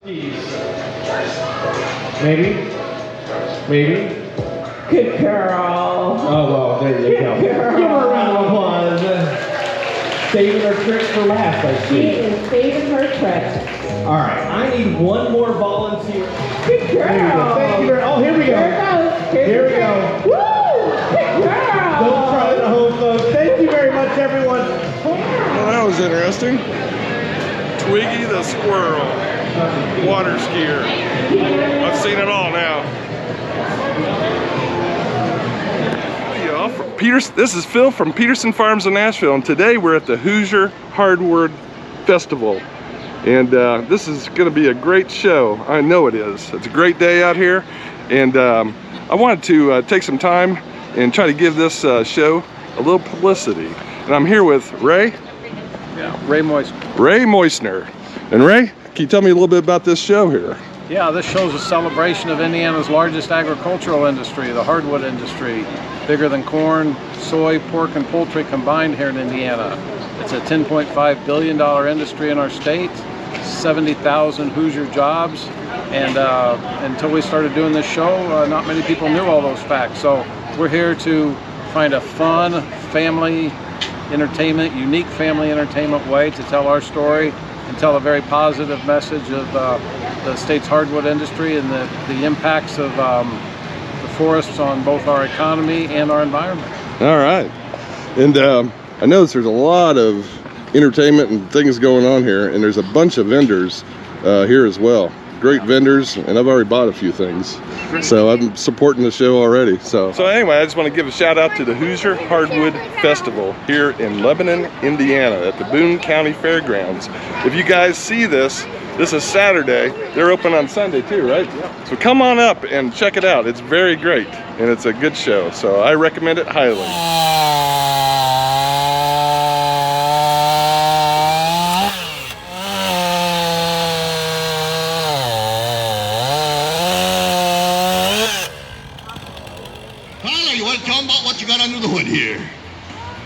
Maybe? Maybe? Good girl. Oh, well, there you go. Give her a round of applause. Saving her tricks for last, I see. She is saving her tricks. All right, I need one more volunteer. Good girl. Thank you very much. Oh, here we go. Here it goes. Here we go. Woo! Good girl. Don't try it at home, folks. Thank you very much, everyone. Well, that was interesting. Twiggy the squirrel, water skier. I've seen it all now. This is Phil from Peterson Farms in Nashville, and today we're at the Hoosier Hardwood Festival. And this is going to be a great show. I know it is. It's a great day out here, and I wanted to take some time and try to give this show a little publicity. And I'm here with Ray. Yeah, Ray Moisner. Ray Moisner. And Ray, can you tell me a little bit about this show here? Yeah, this show's a celebration of Indiana's largest agricultural industry, the hardwood industry. Bigger than corn, soy, pork, and poultry combined here in Indiana. It's a $10.5 billion industry in our state, 70,000 Hoosier jobs, and until we started doing this show, not many people knew all those facts. So we're here to find a fun family entertainment, unique family entertainment way to tell our story and tell a very positive message of the state's hardwood industry and the impacts of the forests on both our economy and our environment. All right. And I notice there's a lot of entertainment and things going on here, and there's a bunch of vendors here as well. Great vendors, and I've already bought a few things. So I'm supporting the show already. So anyway, I just want to give a shout out to the Hoosier Hardwood Festival here in Lebanon, Indiana at the Boone County Fairgrounds. If you guys see this is Saturday. They're open on Sunday too, right? Yeah. So come on up and check it out. It's very great, and it's a good show. So I recommend it highly. Tell them about what you got under the hood here.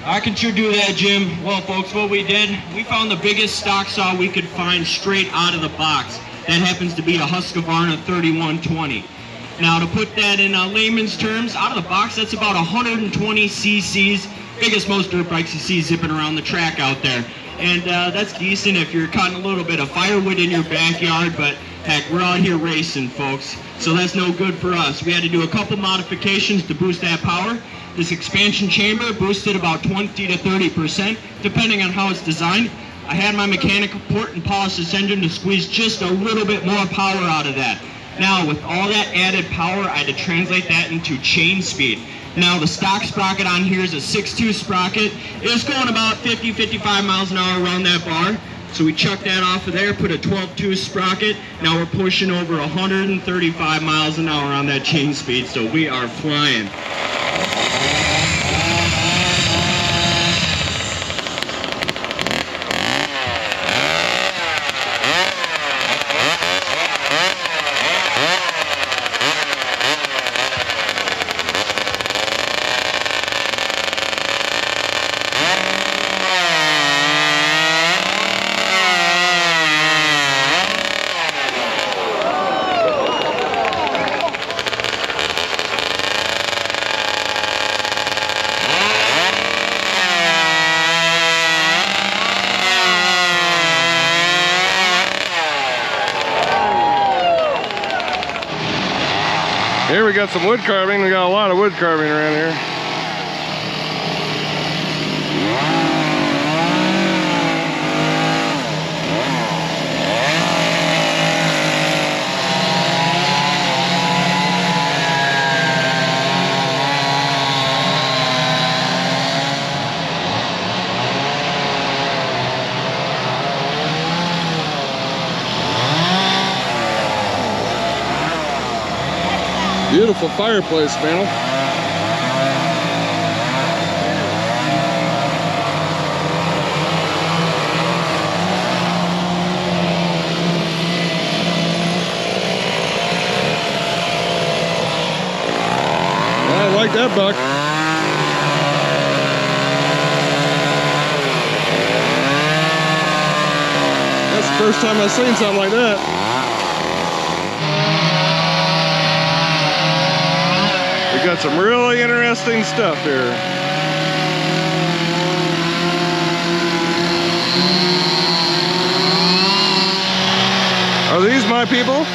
I can sure do that, Jim. Well, folks, what we did, we found the biggest stock saw we could find straight out of the box. That happens to be a Husqvarna 3120. Now, to put that in layman's terms, out of the box, that's about 120 cc's, biggest most dirt bikes you see zipping around the track out there. And that's decent if you're cutting a little bit of firewood in your backyard, but heck, we're out here racing, folks, so that's no good for us. We had to do a couple modifications to boost that power. This expansion chamber boosted about 20 to 30%, depending on how it's designed. I had my mechanic port and polish this engine to squeeze just a little bit more power out of that. Now, with all that added power, I had to translate that into chain speed. Now, the stock sprocket on here is a 6.2 sprocket. It's going about 50-55 miles an hour around that bar. So we chucked that off of there, put a 12.2 sprocket. Now we're pushing over 135 miles an hour on that chain speed, so we are flying. Here we got some wood carving. We got a lot of wood carving around here. Beautiful fireplace, panel. I like that buck. That's the first time I've seen something like that. got some really interesting stuff here. Are these my people?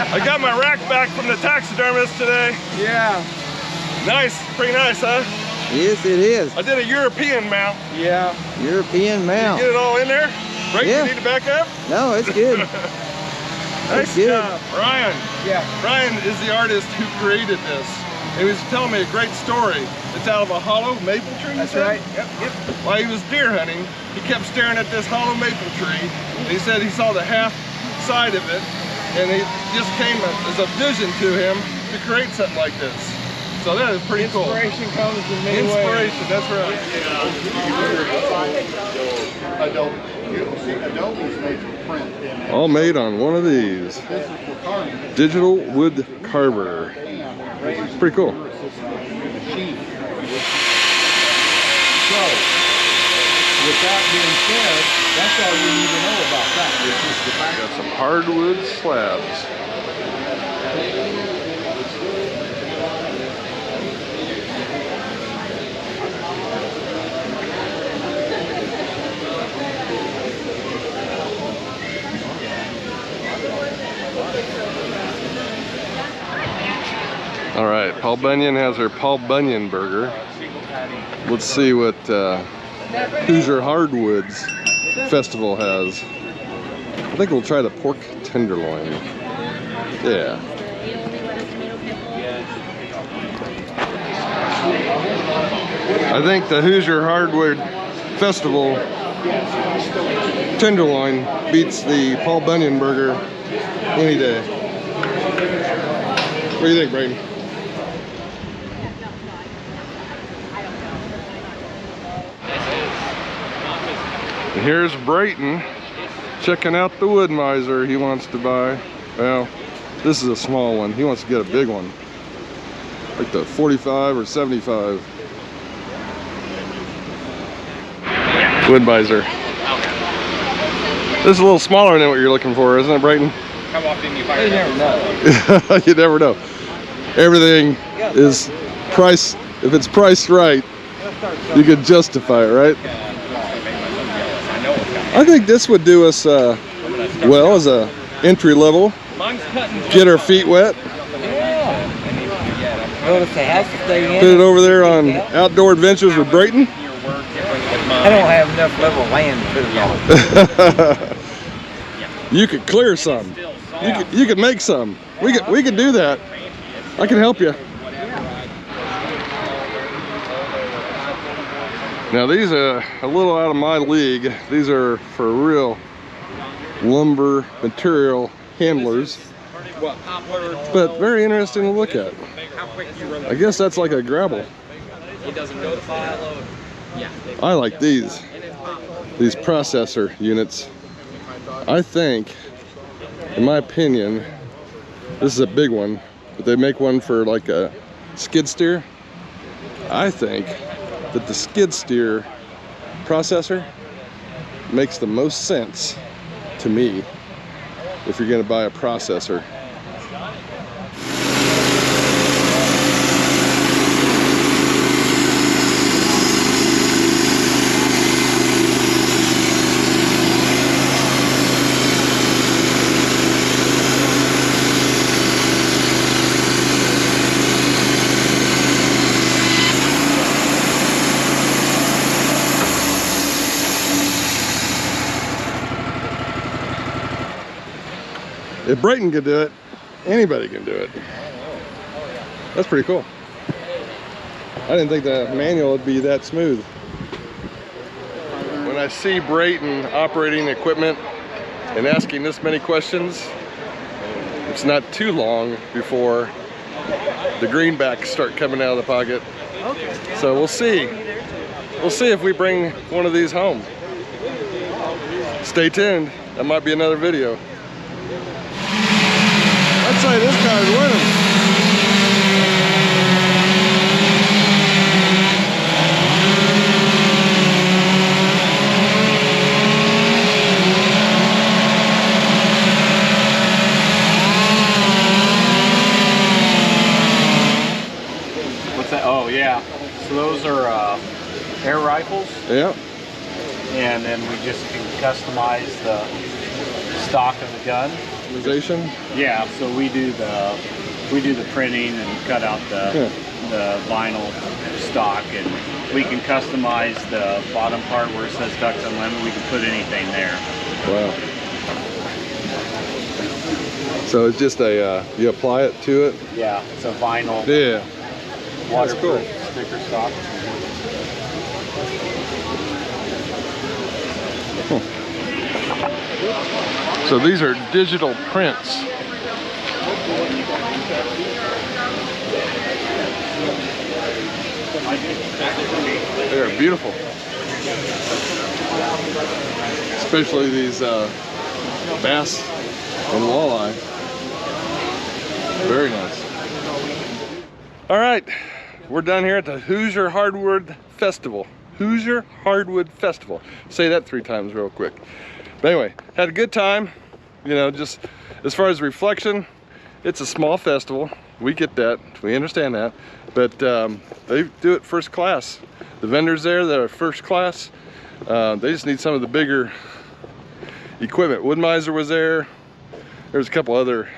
I got my rack back from the taxidermist today. Yeah. Nice, pretty nice, huh? Yes, it is. I did a European mount. Yeah. European mount. Get it all in there? Right? Yeah. You need to back up? No, it's good. Nice good. job. Ryan. Yeah. Ryan is the artist who created this. He was telling me a great story. It's out of a hollow maple tree, you That's said? right. Yep. While he was deer hunting, he kept staring at this hollow maple tree, and he said he saw the half side of it, and it just came as a vision to him to create something like this. So that is pretty cool. Inspiration comes in many ways. Inspiration, that's right. Adobe. You'll see Adobe's made for print. And All made on one of these. this is for carving. Digital wood carver. It's pretty cool. Machine. So, with that being said, that's all you need to know about that. It's just the fact Got some hardwood slabs. All right, Paul Bunyan has her Paul Bunyan burger. Let's see what Hoosier Hardwood's festival has. I think we'll try the pork tenderloin. Yeah. I think the Hoosier Hardwood Festival tenderloin beats the Paul Bunyan burger any day. What do you think, Brayden? And here's Brayton checking out the wood miser he wants to buy. Well, this is a small one. He wants to get a big one, like the 45 or 75. Wood miser. This is a little smaller than what you're looking for, isn't it, Brayton? How often you fire? You never know. You never know. Everything is priced. If it's priced right, you can justify it, right? I think this would do us well as a entry level. Get our feet wet. Notice the house to stay in. Put it over there on Outdoor Adventures with Brayton. I don't have enough level land to put it on. You could clear some. You could make some. We could do that. I can help you. Now these are a little out of my league. These are for real lumber material handlers, but very interesting to look at. I guess that's like a gravel. I like these processor units. I think, in my opinion, this is a big one, but they make one for like a skid steer. I think that the skid steer processor makes the most sense to me if you're going to buy a processor. If Brayton could do it, anybody can do it. That's pretty cool. I didn't think the manual would be that smooth. When I see Brayton operating equipment and asking this many questions, it's not too long before the greenbacks start coming out of the pocket. So we'll see. We'll see if we bring one of these home. Stay tuned. That might be another video. I'd say this guy's winning. What's that? Oh yeah. So those are air rifles, Yeah. and then we just can customize the stock of the gun. Customization. Yeah. So we do the printing and cut out the vinyl stock, and we can customize the bottom part where it says Ducks Unlimited. We can put anything there. Wow. So it's just a, you apply it to it? Yeah. It's a vinyl Yeah. waterproof That's cool. sticker stock. So these are digital prints. They're beautiful. Especially these bass and walleye. Very nice. All right, we're done here at the Hoosier Hardwood Festival. Hoosier Hardwood Festival. Say that 3 times real quick. But anyway, had a good time. You know, just as far as reflection, it's a small festival. We get that, we understand that. But they do it first class. The vendors there, they're first class. They just need some of the bigger equipment. Wood-Mizer was there. There's a couple other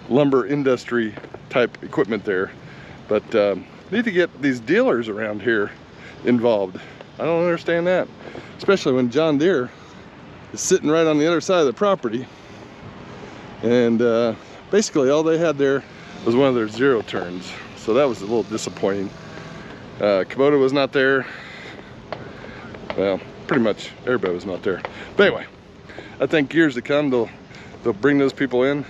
lumber industry type equipment there. But need to get these dealers around here involved. I don't understand that. Especially when John Deere is sitting right on the other side of the property. And basically all they had there was one of their 0 turns. So that was a little disappointing. Kubota was not there. Well, pretty much everybody was not there. But anyway, I think years to come they'll bring those people in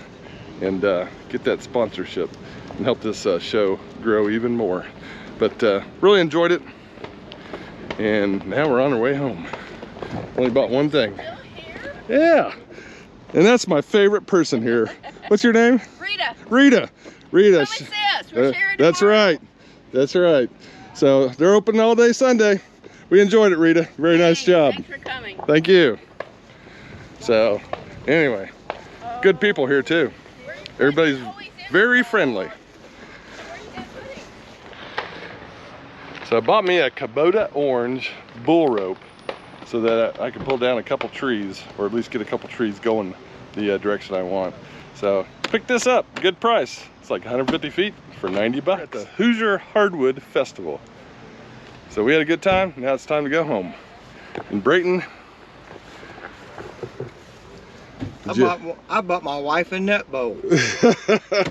and get that sponsorship and help this show grow even more. But really enjoyed it, and now we're on our way home. Only bought one thing. Yeah, and that's my favorite person here. What's your name? Rita. Rita. Rita. Come assist. We're sharing That's tomorrow. right. That's right. So they're open all day Sunday. We enjoyed it, Rita. Very nice job. Thanks for coming. Thank you. So anyway, good people here too. Everybody's very friendly. So I bought me a Kubota orange bull rope so that I can pull down a couple trees, or at least get a couple trees going the direction I want. So pick this up, good price. It's like 150 feet for 90 bucks at the Hoosier Hardwood Festival. So we had a good time. Now it's time to go home. In Brayton, I bought my wife a nut bowl.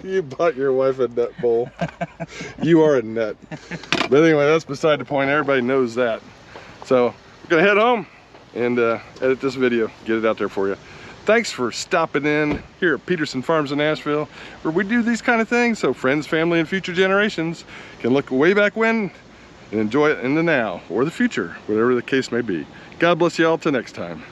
you bought your wife a nut bowl. You are a nut. But anyway, that's beside the point. Everybody knows that. So we're gonna head home and edit this video, get it out there for you. Thanks for stopping in here at Peterson Farms in Nashville, where we do these kind of things so friends, family, and future generations can look way back when and enjoy it in the now or the future, whatever the case may be. God bless you all till next time.